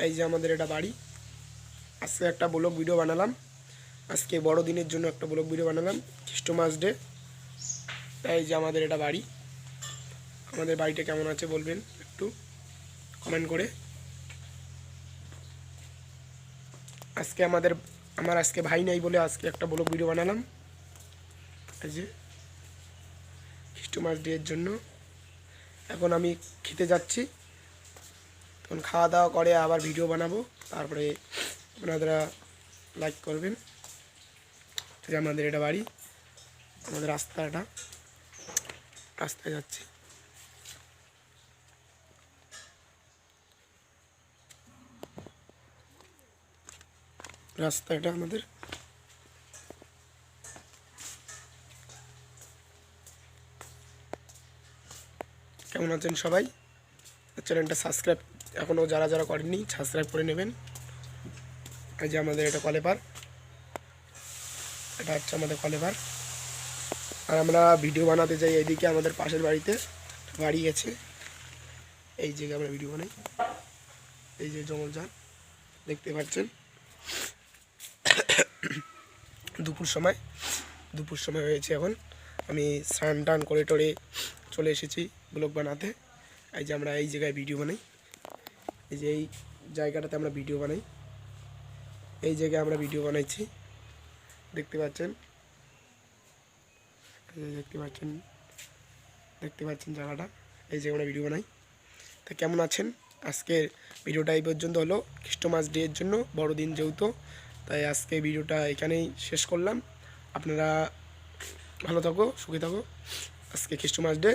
এই যে আমাদের এটা বাড়ি। আজকে একটা ব্লগ ভিডিও বানালাম, আজকে বড়দিনের জন্য একটা ব্লগ ভিডিও বানালাম, খ্রিস্টমাস ডে। এই যে আমাদের এটা বাড়ি। আমাদের বাড়িটা কেমন আছে বলবেন একটু কমেন্ট করে। আজকে আমার আজকে ভাই নাই বলে আজকে একটা ব্লগ ভিডিও বানালাম। এই যে খ্রিস্টমাস ডে এর জন্য। এখন আমি খেতে যাচ্ছি, তখন খাওয়া দাওয়া করে আবার ভিডিও বানাবো, তারপরে আপনারা লাইক করবেন। যে আমাদের এটা বাড়ি, আমাদের রাস্তায় যাচ্ছি। রাস্তাটা আমাদের। কেমন আছেন সবাই? চ্যানেলটা সাবস্ক্রাইব এখনও যারা করেননি সাবস্ক্রাইব করে নেবেন। এই যে আমাদের এটা কলেপার, এটা হচ্ছে আমাদের কলেপার। আর আমরা ভিডিও বানাতে যাই এইদিকে আমাদের পাশের বাড়িতে বাড়ি গেছে, এই জায়গায় আমরা ভিডিও বানাই। এই যে জঙ্গল যান দেখতে পাচ্ছেন। দুপুর সময় হয়েছে এখন। আমি স্নান টান করে টরে চলে এসেছি ব্লগ বানাতে। এই যে আমরা এই জায়গায় ভিডিও বানাই, এই যে এই জায়গাটাতে আমরা ভিডিও বানাই, এই জায়গায় আমরা ভিডিও বানাইছি দেখতে পাচ্ছেন। দেখতে পাচ্ছেন জায়গাটা, এই জায়গায় আমরা ভিডিও বানাই। তা কেমন আছেন? আজকের ভিডিওটা এই পর্যন্ত হলো, খ্রিস্টমাস ডে এর জন্য, বড়দিন যেহেতু, তাই আজকে ভিডিওটা এখানেই শেষ করলাম। আপনারা ভালো থাকো, সুখে থাকো। আজকে খ্রিস্টমাস ডে।